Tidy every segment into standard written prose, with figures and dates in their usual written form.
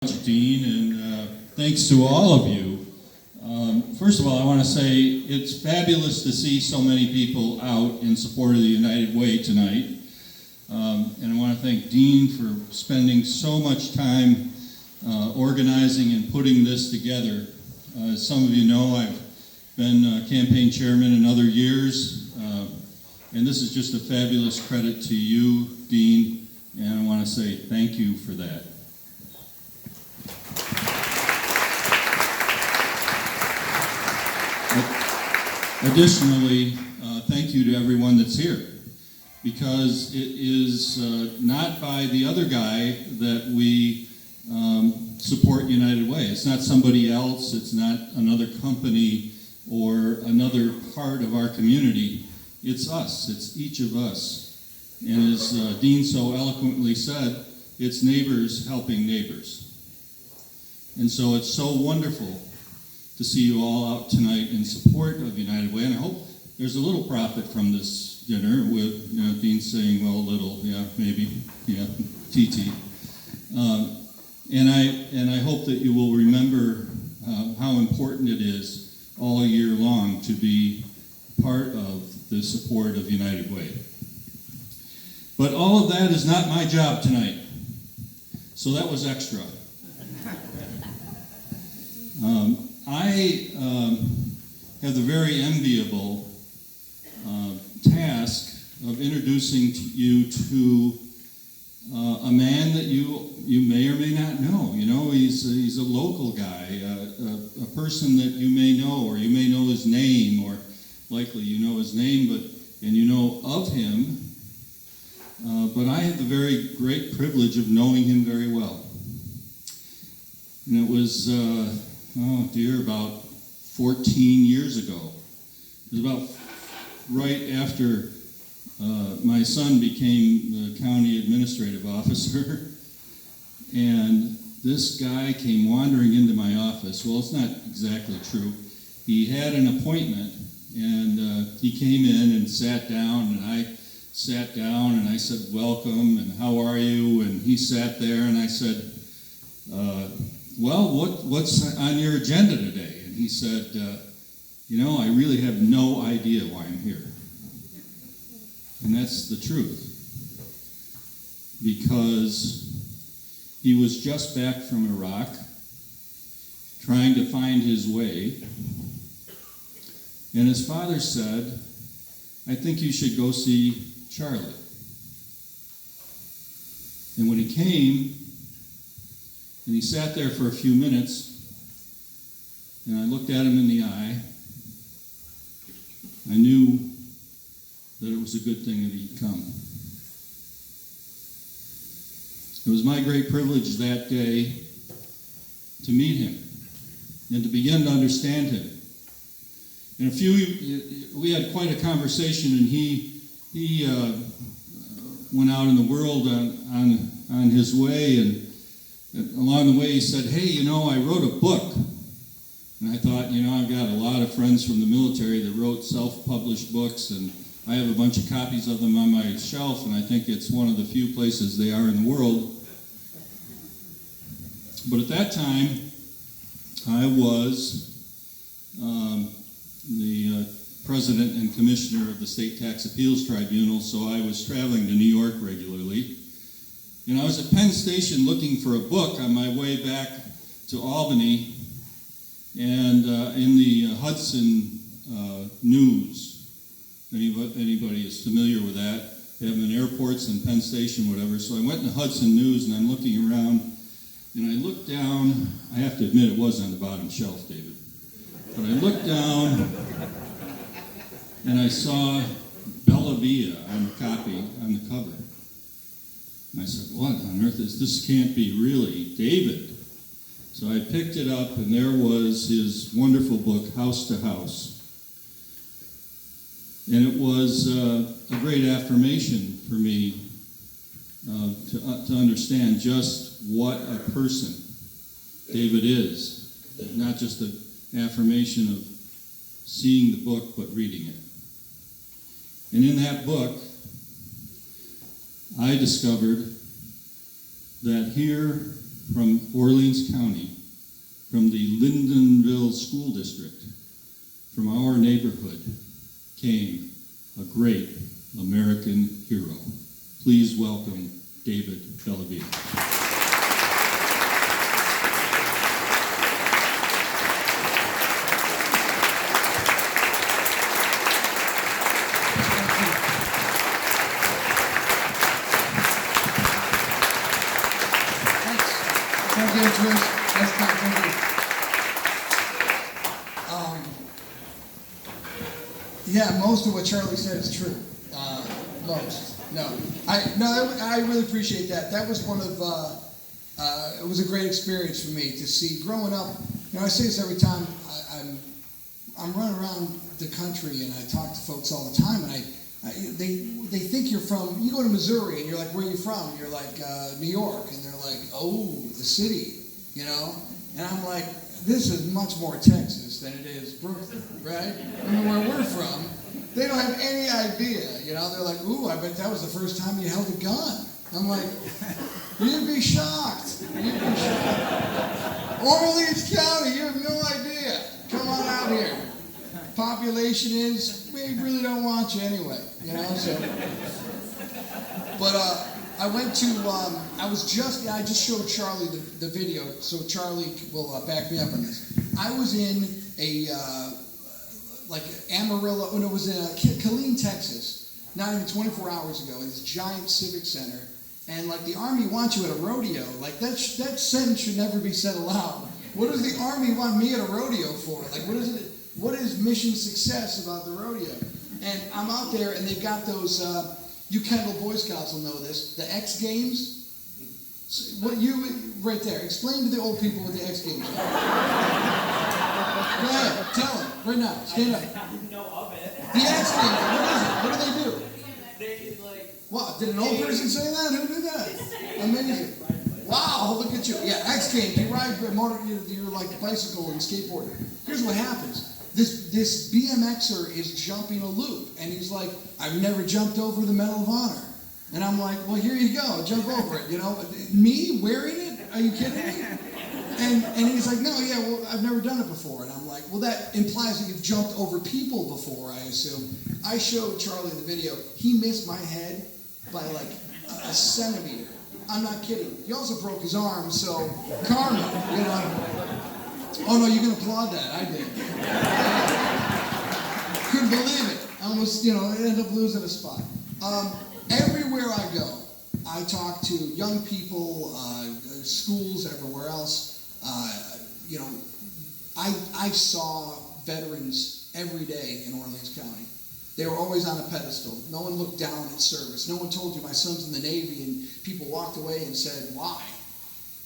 Dean, and thanks to all of you. First of all, I want to say it's fabulous to see so many people out in support of the United Way tonight. And I want to thank Dean for spending so much time organizing and putting this together. As some of you know, I've been campaign chairman in other years, and this is just a fabulous credit to you, Dean, and I want to say thank you for that. Additionally, thank you to everyone that's here, because it is not by the other guy that we support United Way. It's not somebody else, it's not another company or another part of our community. It's us, it's each of us. And as Dean so eloquently said, it's neighbors helping neighbors. And so it's so wonderful to see you all out tonight in support of United Way, and I hope there's a little profit from this dinner with Dean saying, well, a little, yeah, maybe, yeah, TT. And I hope that you will remember how important it is all year long to be part of the support of United Way. But all of that is not my job tonight, so that was extra. I have the very enviable task of introducing you to a man that you may or may not know. You know, he's a local guy, a person that you may know, or you may know his name, or likely you know his name, and you know of him. But I had the very great privilege of knowing him very well. And it was about 14 years ago. It was about right after my son became the county administrative officer, and this guy came wandering into my office. Well, it's not exactly true. He had an appointment, and he came in and sat down, and I sat down, and I said, welcome, and how are you? And he sat there, and I said, well, what's on your agenda today? And he said, I really have no idea why I'm here. And that's the truth. Because he was just back from Iraq, trying to find his way. And his father said, I think you should go see Charlie. And when he came, and he sat there for a few minutes, and I looked at him in the eye. I knew that it was a good thing that he'd come. It was my great privilege that day to meet him and to begin to understand him. And we had quite a conversation, and he went out in the world on his way, and along the way he said, hey, I wrote a book. And I thought, I've got a lot of friends from the military that wrote self-published books, and I have a bunch of copies of them on my shelf, and I think it's one of the few places they are in the world. But at that time, I was the president and commissioner of the State Tax Appeals Tribunal, so I was traveling to New York regularly. And I was at Penn Station looking for a book on my way back to Albany, and in the Hudson News, anybody is familiar with that, they have them in airports and Penn Station, whatever. So I went in the Hudson News, and I'm looking around, and I looked down. I have to admit, it was on the bottom shelf, David. But I looked down, and I saw Bellavia on the copy, on the cover. And I said, what on earth is this? Can't be really David. So I picked it up, and there was his wonderful book, House to House. And it was a great affirmation for me to understand just what a person David is. Not just an affirmation of seeing the book, but reading it. And in that book, I discovered that here from Orleans County, from the Lindenville School District, from our neighborhood, came a great American hero. Please welcome David Bellavia. Thank you, Trish. That's kind of yeah, most of what Charlie said is true. Most. I really appreciate that. That was one of, it was a great experience for me to see growing up. I say this every time I'm running around the country and I talk to folks all the time, and they think you're from, you go to Missouri and you're like, where are you from? And you're like, New York. And they're like, oh, the city, And I'm like, this is much more Texas than it is Brooklyn, right? I mean, where we're from, they don't have any idea, They're like, ooh, I bet that was the first time you held a gun. I'm like, you'd be shocked. You'd be shocked. Orleans County, you have no idea. Come on out here. Population is, we really don't want you anyway, so. But I went to, I just showed Charlie the video, so Charlie will back me up on this. I was in Amarillo, it was in Killeen, Texas, not even 24 hours ago, in this giant civic center, and the Army wants you at a rodeo. That sentence should never be said aloud. What does the Army want me at a rodeo for? What is mission success about the rodeo? And I'm out there, and they've got those, you Kendall Boy Scouts will know this, the X Games. Right there, explain to the old people what the X Games are. Go ahead, tell them, right now, stand up. I didn't know of it. The X Games, what is it? What do they do? They What, did an old person say that? Who did that? Amazing. Wow, look at you. Yeah, X Games, you ride you're like bicycle and skateboarder. Here's what happens. This BMXer is jumping a loop, and he's like, I've never jumped over the Medal of Honor. And I'm like, well, here you go, jump over it, Me wearing it? Are you kidding me? And he's like, no, yeah, well, I've never done it before. And I'm like, well, that implies that you've jumped over people before, I assume. I showed Charlie the video. He missed my head by a centimeter. I'm not kidding. He also broke his arm, so karma, Oh no, you can applaud that. I did. Couldn't believe it. I almost, ended up losing a spot. Everywhere I go, I talk to young people, schools, everywhere else. I saw veterans every day in Orleans County. They were always on a pedestal. No one looked down at service. No one told you my son's in the Navy, and people walked away and said, why?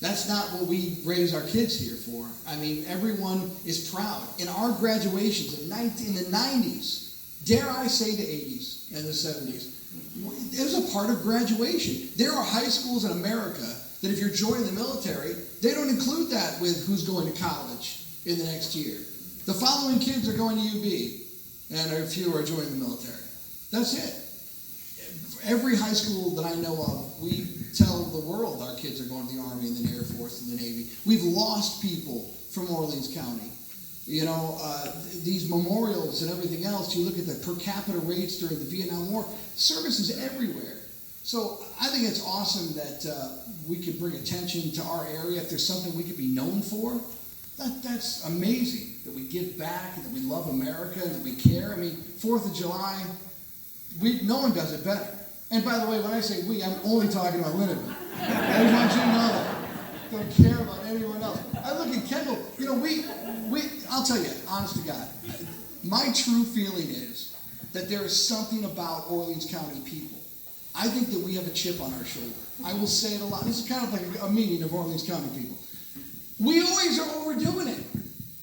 That's not what we raise our kids here for. I mean, everyone is proud. In our graduations in the 90s, dare I say the 80s and the 70s, it was a part of graduation. There are high schools in America that if you're joining the military, they don't include that with who's going to college in the next year. The following kids are going to UB, and a few are joining the military. That's it. Every high school that I know of, we tell the world our kids are going to the Army and the Air Force and the Navy. We've lost people from Orleans County. These memorials and everything else, you look at the per capita rates during the Vietnam War, service is everywhere. So I think it's awesome that we could bring attention to our area. If there's something we could be known for, that's amazing that we give back and that we love America and that we care. I mean, 4th of July, no one does it better. And by the way, when I say we, I'm only talking about Lindenville. I just want you to know that. Don't care about anyone else. I look at Kendall, I'll tell you, honest to God, my true feeling is that there is something about Orleans County people. I think that we have a chip on our shoulder. I will say it a lot. This is kind of like a meeting of Orleans County people. We always are overdoing it.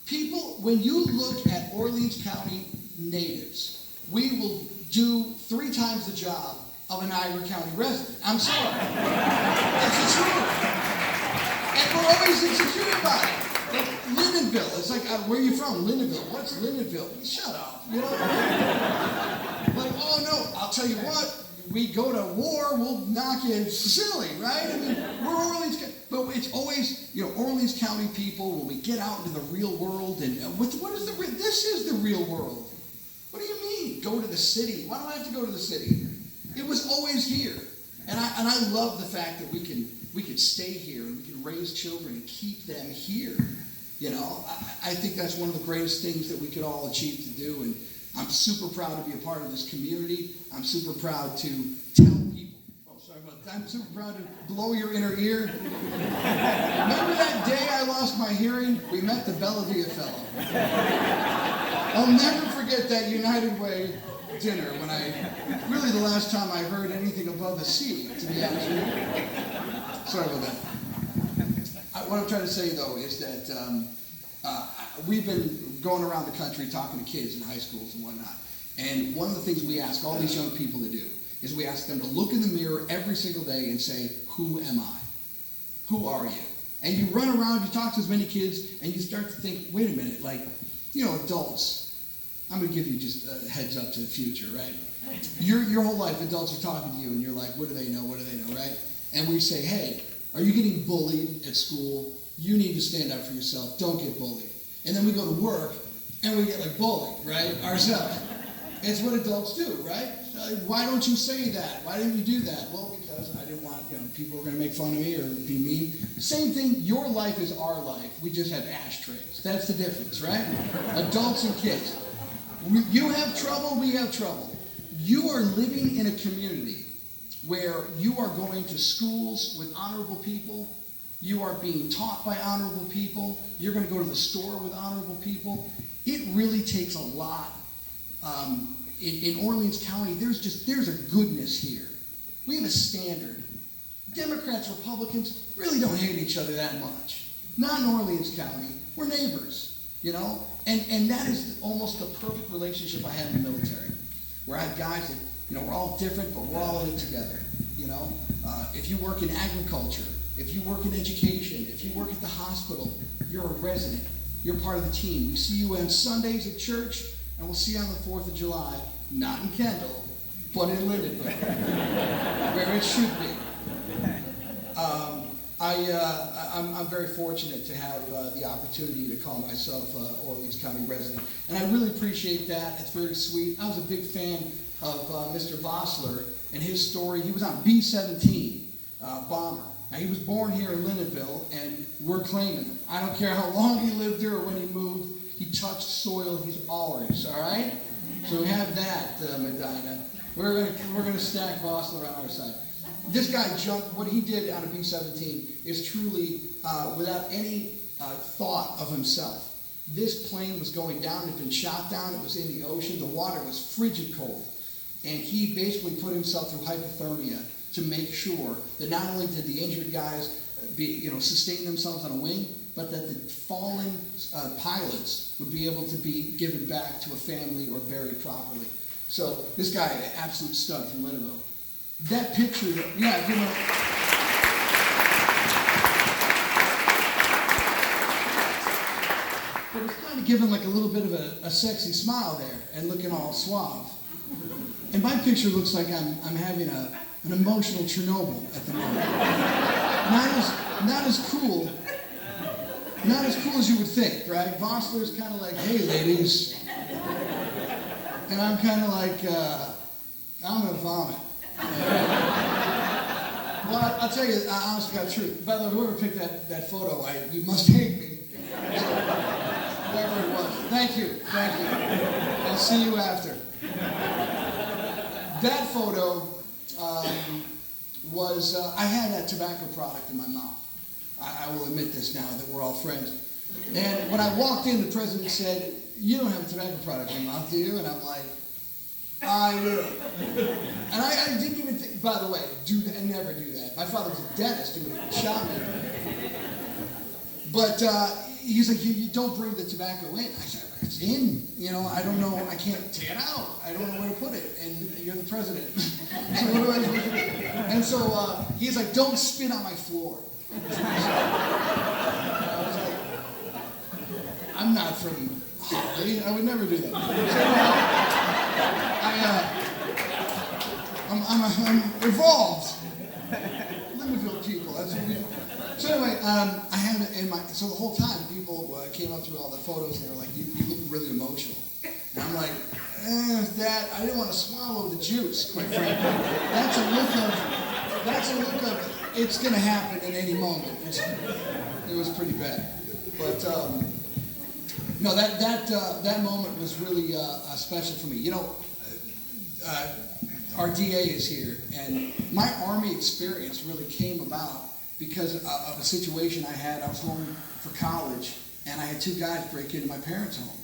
People, when you look at Orleans County natives, we will do 3 times the job of a Niagara County resident. I'm sorry. That's the truth. And we're always insecure about it. Like Lindenville, it's like, where are you from? Lindenville. What's Lindenville? Shut up. Like, oh no, I'll tell you what, we go to war, we'll knock you silly, right? I mean, we're Orleans County. But it's always, Orleans County people, when we get out into the real world, and this is the real world. What do you mean? Go to the city. Why do I have to go to the city? It was always here. And I love the fact that we can stay here and we can raise children and keep them here. I think that's one of the greatest things that we could all achieve to do. And I'm super proud to be a part of this community. I'm super proud to tell people. Oh, sorry about that. I'm super proud to blow your inner ear. Remember that day I lost my hearing? We met the Bellavia fellow. I'll never forget that United Way dinner when really the last time I heard anything above a C, to be honest with you. Sorry about that. What I'm trying to say, though, is that we've been going around the country talking to kids in high schools and whatnot. And one of the things we ask all these young people to do is we ask them to look in the mirror every single day and say, who am I? Who are you? And you run around, you talk to as many kids, and you start to think, wait a minute, adults, I'm going to give you just a heads up to the future, right? Your whole life, adults are talking to you, and you're like, what do they know, right? And we say, hey, are you getting bullied at school? You need to stand up for yourself. Don't get bullied. And then we go to work, and we get bullied, right, ourselves. It's what adults do, right? Why don't you say that? Why didn't you do that? Well, because I didn't want, people were going to make fun of me or be mean. Same thing, your life is our life. We just have ashtrays. That's the difference, right? Adults and kids. You have trouble, we have trouble. You are living in a community where you are going to schools with honorable people. You are being taught by honorable people. You're going to go to the store with honorable people. It really takes a lot. In Orleans County, there's a goodness here. We have a standard. Democrats, Republicans really don't hate each other that much. Not in Orleans County. We're neighbors, And that is almost the perfect relationship I have in the military, where I have guys that, we're all different, but we're all in it together, If you work in agriculture, if you work in education, if you work at the hospital, you're a resident. You're part of the team. We see you on Sundays at church, and we'll see you on the 4th of July, not in Kendall, but in Lindenville, where it should be. I'm very fortunate to have the opportunity to call myself Orleans County resident, and I really appreciate that. It's very sweet. I was a big fan of Mr. Vossler and his story. He was on B-17 bomber. Now, he was born here in Lindenville, and we're claiming him. I don't care how long he lived here or when he moved. He touched soil. He's ours, all right? So we have that, Medina. We're gonna stack Vossler on our side. This guy jumped. What he did on a B-17 is truly without any thought of himself. This plane was going down. It had been shot down. It was in the ocean. The water was frigid cold. And he basically put himself through hypothermia to make sure that not only did the injured guys sustain themselves on a wing, but that the fallen pilots would be able to be given back to a family or buried properly. So this guy, an absolute stud from Lindenville. That picture, but it's kind of giving a little bit of a sexy smile there and looking all suave. And my picture looks like I'm having an emotional Chernobyl at the moment. Not as cool as you would think, right? Vossler's kind of like, hey, ladies. And I'm kind of like, I'm going to vomit. Well, I'll tell you, I honestly got the truth. By the way, whoever picked that photo, you must hate me. So, whoever it was. Thank you. I'll see you after. That photo was, I had a tobacco product in my mouth. I will admit this now that we're all friends. And when I walked in, the president said, you don't have a tobacco product in your mouth, do you? And I'm like, I do. And I didn't even think, by the way, never do that. My father was a dentist who would have shot me. But he's like, you don't bring the tobacco in. I said, it's in. I don't know. I can't take it out. I don't know where to put it. And you're the president. So what do I do? And so he's like, don't spit on my floor. I was like, I'm not from Holly. I would never do that. So I'm evolved. Lindenville people. That's what we. So anyway. I had it in my, so the whole time people came up to me, all the photos, and they were like, you look really emotional. And I'm like, Dad, I didn't want to swallow the juice, quite frankly. That's a look of, it's going to happen at any moment. It was pretty bad. But, no, that moment was really special for me. You know, our DA is here, and my Army experience really came about because of a situation I had. I was home for college, and I had two guys break into my parents' home.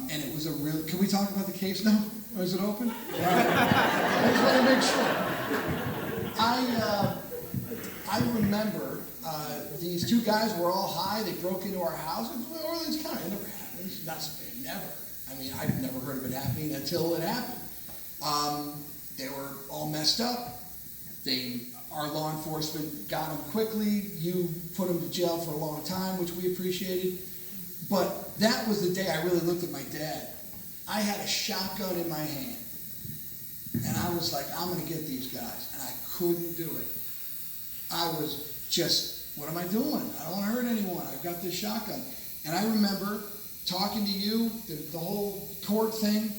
And it was a real, can we talk about the case now? Or is it open? I just want to make sure. I remember these two guys were all high. They broke into our house. Orleans County, it never happens. Never. I mean, I've never heard of it happening until it happened. They were all messed up. Our law enforcement got them quickly. You put them to jail for a long time, which we appreciated. But that was the day I really looked at my dad. I had a shotgun in my hand. And I was like, I'm going to get these guys. And I couldn't do it. I was just, what am I doing? I don't want to hurt anyone. I've got this shotgun. And I remember talking to you, the whole court thing,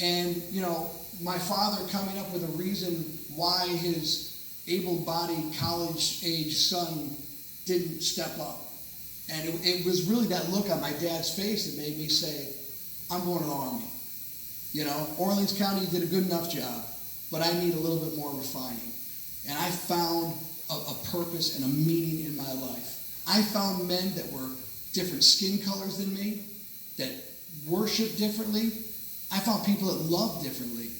and, you know, my father coming up with a reason why his able-bodied, college-age son didn't step up. And it was really that look on my dad's face that made me say, I'm going to the Army. You know, Orleans County did a good enough job, but I need a little bit more refining. And I found a purpose and a meaning in my life. I found men that were different skin colors than me, that worshiped differently. I found people that loved differently.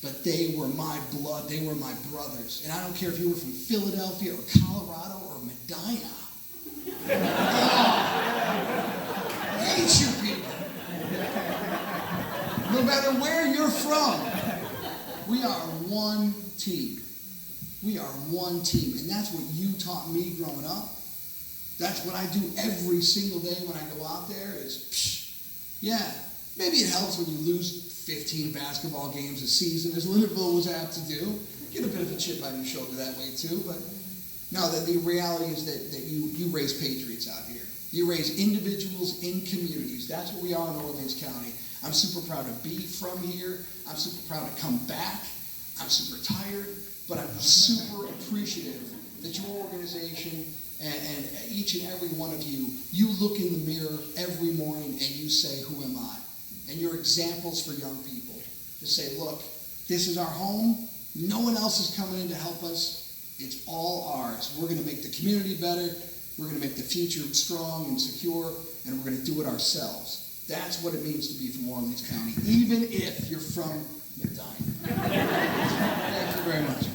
But they were my blood. They were my brothers. And I don't care if you were from Philadelphia or Colorado or Medina. I hate you people. No matter where you're from, we are one team. We are one team. And that's what you taught me growing up. That's what I do every single day when I go out there is, yeah, maybe it helps when you lose 15 basketball games a season, as Liverpool was apt to do. Get a bit of a chip on your shoulder that way too, but no, the reality is that you raise patriots out here. You raise individuals in communities. That's what we are in Orleans County. I'm super proud to be from here. I'm super proud to come back. I'm super tired, but I'm super appreciative that your organization and each and every one of you, you look in the mirror every morning and you say, who am I? And you're examples for young people to say, look, this is our home. No one else is coming in to help us. It's all ours. We're going to make the community better. We're going to make the future strong and secure, and we're going to do it ourselves. That's what it means to be from Orleans County, even if you're from Medina. Thank you very much.